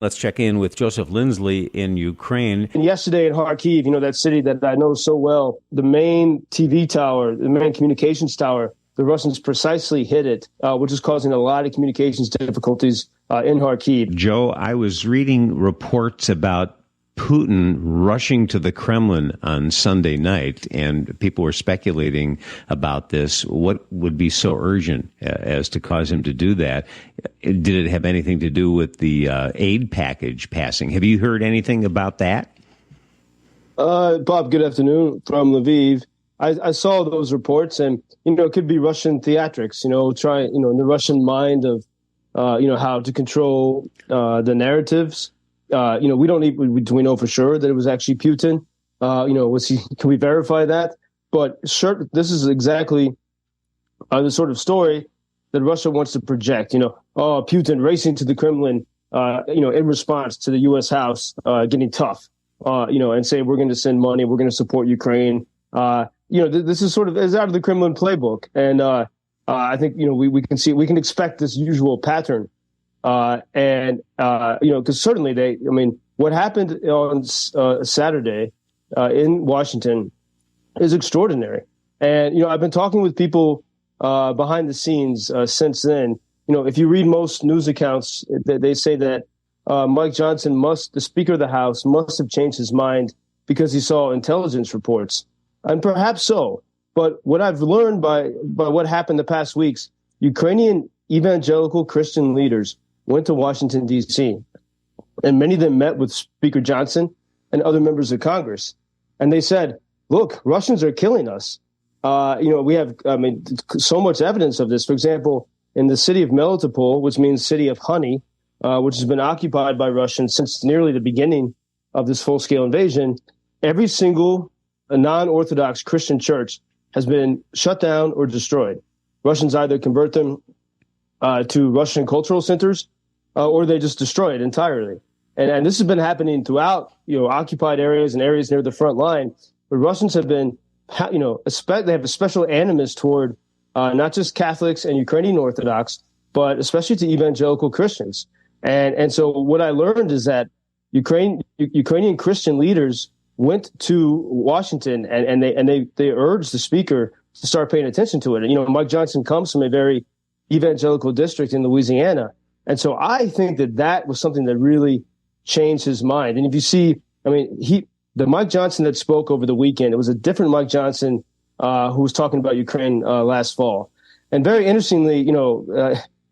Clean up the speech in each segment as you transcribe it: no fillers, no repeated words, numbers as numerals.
Let's check in with Joseph Lindsley in Ukraine. And yesterday in Kharkiv, that city that I know so well, the main TV tower, the main communications tower, the Russians precisely hit it, which is causing a lot of communications difficulties in Kharkiv. Joe, I was reading reports about Putin rushing to the Kremlin on Sunday night, and people were speculating about this. What would be so urgent as to cause him to do that? Did it have anything to do with the aid package passing? Have you heard anything about that? Bob, good afternoon from LVIV. I saw those reports, and, it could be Russian theatrics, in the Russian mind of, how to control the narratives. We don't even, do we know for sure that it was actually Putin? Can we verify that? But sure, this is exactly the sort of story that Russia wants to project. Putin racing to the Kremlin, in response to the U.S. House getting tough, and say we're going to send money, we're going to support Ukraine. This is sort of is out of the Kremlin playbook, and I think we can expect this usual pattern. Because certainly what happened on Saturday in Washington is extraordinary. And, I've been talking with people behind the scenes since then. If you read most news accounts, they say that Mike Johnson the Speaker of the House must have changed his mind because he saw intelligence reports. And perhaps so. But what I've learned by what happened the past weeks, Ukrainian evangelical Christian leaders went to Washington, D.C., and many of them met with Speaker Johnson and other members of Congress. And they said, look, Russians are killing us. We have, so much evidence of this. For example, in the city of Melitopol, which means city of honey, which has been occupied by Russians since nearly the beginning of this full-scale invasion, every single non-Orthodox Christian church has been shut down or destroyed. Russians either convert them to Russian cultural centers, or they just destroy it entirely. And this has been happening throughout, occupied areas and areas near the front line. But Russians have been, they have a special animus toward not just Catholics and Ukrainian Orthodox, but especially to evangelical Christians. And so what I learned is that Ukrainian Christian leaders went to Washington and they urged the speaker to start paying attention to it. And, Mike Johnson comes from a very evangelical district in Louisiana. And so I think that was something that really changed his mind. And if you see, the Mike Johnson that spoke over the weekend, it was a different Mike Johnson who was talking about Ukraine last fall. And very interestingly,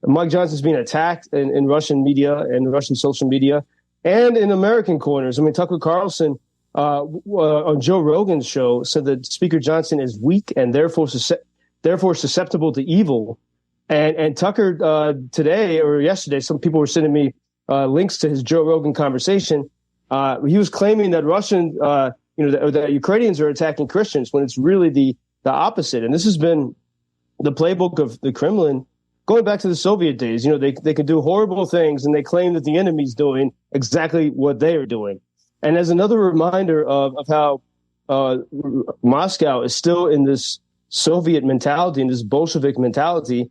Mike Johnson's being attacked in Russian media and Russian social media and in American corners. Tucker Carlson on Joe Rogan's show said that Speaker Johnson is weak and therefore susceptible to evil. And Tucker today or yesterday, some people were sending me links to his Joe Rogan conversation. He was claiming that that Ukrainians are attacking Christians when it's really the opposite. And this has been the playbook of the Kremlin going back to the Soviet days. They can do horrible things and they claim that the enemy's doing exactly what they are doing. And as another reminder of how Moscow is still in this Soviet mentality, in this Bolshevik mentality,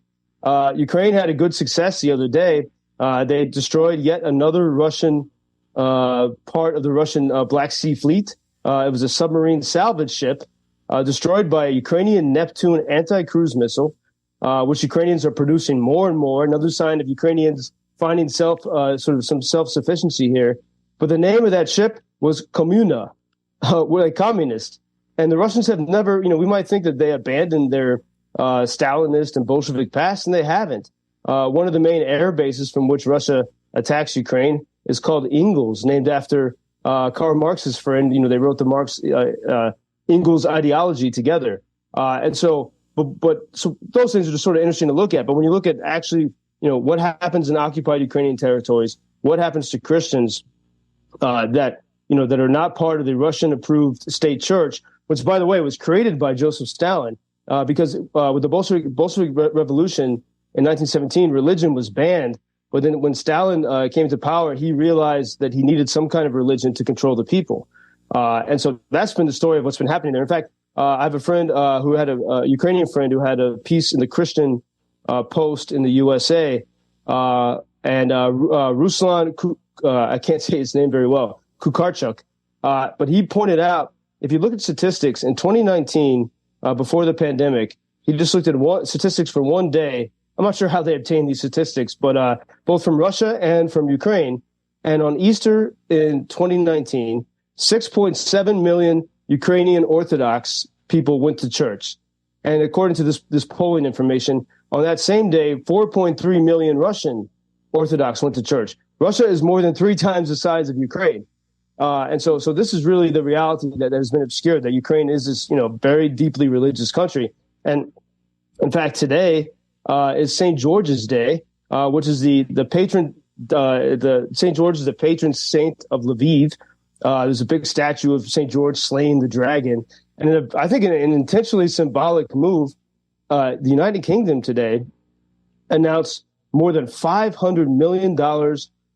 Ukraine had a good success the other day. They destroyed yet another Russian part of the Russian Black Sea Fleet. It was a submarine salvage ship destroyed by a Ukrainian Neptune anti-cruise missile, which Ukrainians are producing more and more. Another sign of Ukrainians finding sort of some self-sufficiency here. But the name of that ship was Kommuna, like communist. And the Russians have never, we might think that they abandoned their Stalinist and Bolshevik past, and they haven't. One of the main air bases from which Russia attacks Ukraine is called Engels, named after Karl Marx's friend. They wrote the Marx Engels ideology together. So those things are just sort of interesting to look at. But when you look at actually, what happens in occupied Ukrainian territories, what happens to Christians that are not part of the Russian-approved state church, which, by the way, was created by Joseph Stalin, because with the Bolshevik Revolution in 1917, religion was banned. But then when Stalin came to power, he realized that he needed some kind of religion to control the people. And so that's been the story of what's been happening there. In fact, I have a friend who had a Ukrainian friend who had a piece in the Christian Post in the USA. Ruslan I can't say his name very well, Kukarchuk. But he pointed out, if you look at statistics in 2019, before the pandemic, he just looked at statistics for one day. I'm not sure how they obtained these statistics, but both from Russia and from Ukraine. And on Easter in 2019, 6.7 million Ukrainian Orthodox people went to church. And according to this polling information, on that same day, 4.3 million Russian Orthodox went to church. Russia is more than 3 times the size of Ukraine. And so this is really the reality that has been obscured, that Ukraine is this, very deeply religious country. And in fact, today is St. George's Day, which is the patron, the St. George is the patron saint of Lviv. There's a big statue of St. George slaying the dragon. And I think in an intentionally symbolic move, the United Kingdom today announced more than $500 million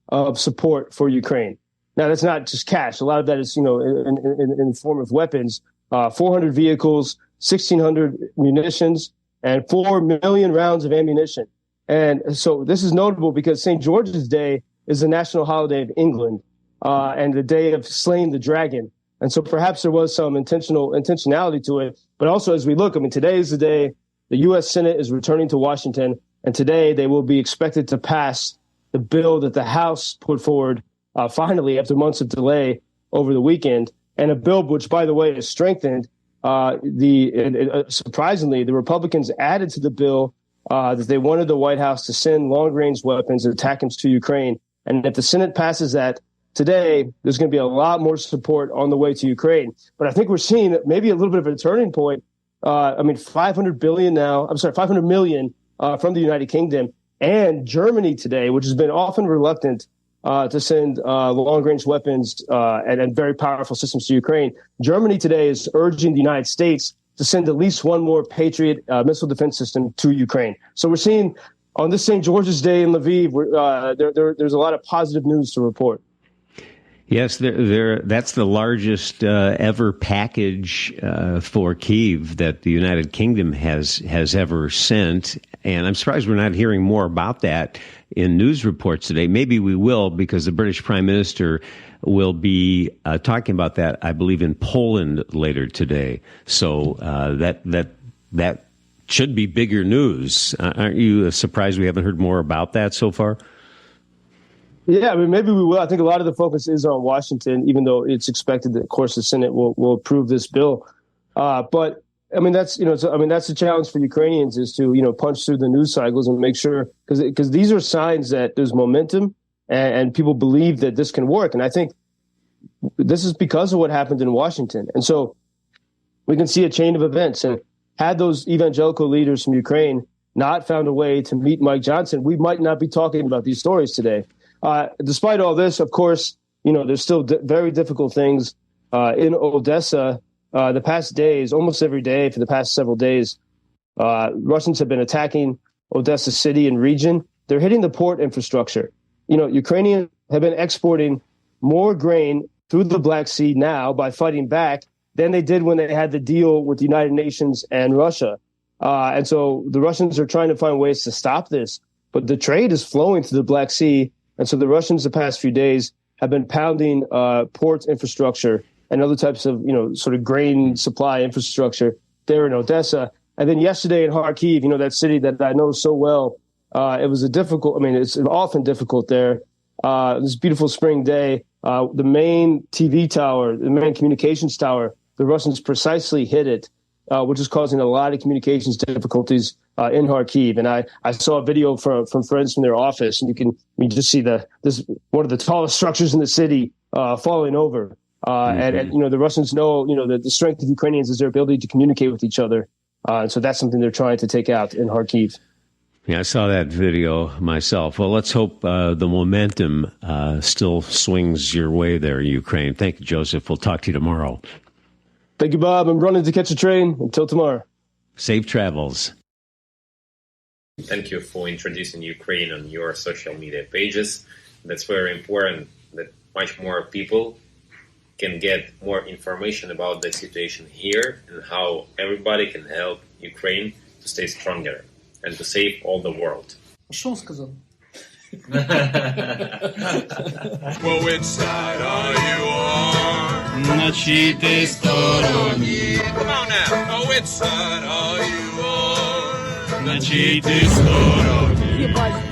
of support for Ukraine. Now, that's not just cash. A lot of that is, in the form of weapons, 400 vehicles, 1,600 munitions, and 4 million rounds of ammunition. And so this is notable because St. George's Day is the national holiday of England and the day of slaying the dragon. And so perhaps there was some intentionality to it. But also, as we look, today is the day the U.S. Senate is returning to Washington, and today they will be expected to pass the bill that the House put forward finally after months of delay over the weekend, and a bill which, by the way, is strengthened. Surprisingly, the Republicans added to the bill that they wanted the White House to send long-range weapons and ATACMS to Ukraine. And if the Senate passes that today, there's going to be a lot more support on the way to Ukraine. But I think we're seeing maybe a little bit of a turning point. 500 million from the United Kingdom, and Germany today, which has been often reluctant to send long-range weapons and very powerful systems to Ukraine. Germany today is urging the United States to send at least one more Patriot missile defense system to Ukraine. So we're seeing on this St. George's Day in Lviv, there's a lot of positive news to report. Yes, that's the largest ever package for Kyiv that the United Kingdom has ever sent. And I'm surprised we're not hearing more about that in news reports today. Maybe we will, because the British Prime Minister will be talking about that, I believe, in Poland later today. So that should be bigger news. Aren't you surprised we haven't heard more about that so far? Yeah, maybe we will. I think a lot of the focus is on Washington, even though it's expected that, of course, the Senate will approve this bill. But that's the challenge for Ukrainians, is to punch through the news cycles and make sure, because these are signs that there's momentum and people believe that this can work. And I think this is because of what happened in Washington. And so we can see a chain of events. And had those evangelical leaders from Ukraine not found a way to meet Mike Johnson, we might not be talking about these stories today. Despite all this, of course, there's still very difficult things in Odessa. The past days, almost every day for the past several days, Russians have been attacking Odessa city and region. They're hitting the port infrastructure. Ukrainians have been exporting more grain through the Black Sea now by fighting back than they did when they had the deal with the United Nations and Russia. And so the Russians are trying to find ways to stop this. But the trade is flowing to the Black Sea. And so the Russians the past few days have been pounding port infrastructure and other types of, sort of grain supply infrastructure there in Odessa. And then yesterday in Kharkiv, that city that I know so well, it was it's often difficult there. This beautiful spring day, the main TV tower, the main communications tower, the Russians precisely hit it, which is causing a lot of communications difficulties in Kharkiv. And I saw a video from friends from their office, and you just see this one of the tallest structures in the city falling over. And the Russians know, that the strength of Ukrainians is their ability to communicate with each other. And so that's something they're trying to take out in Kharkiv. Yeah, I saw that video myself. Well, let's hope the momentum still swings your way there, Ukraine. Thank you, Joseph. We'll talk to you tomorrow. Thank you, Bob. I'm running to catch a train. Until tomorrow. Safe travels. Thank you for introducing Ukraine on your social media pages. That's very important, that much more people can get more information about the situation here and how everybody can help Ukraine to stay stronger and to save all the world. Що сказав? Well, which side are you on? На чьей ты стороне? Come on now. Oh, which side are you on? На чьей ты стороне?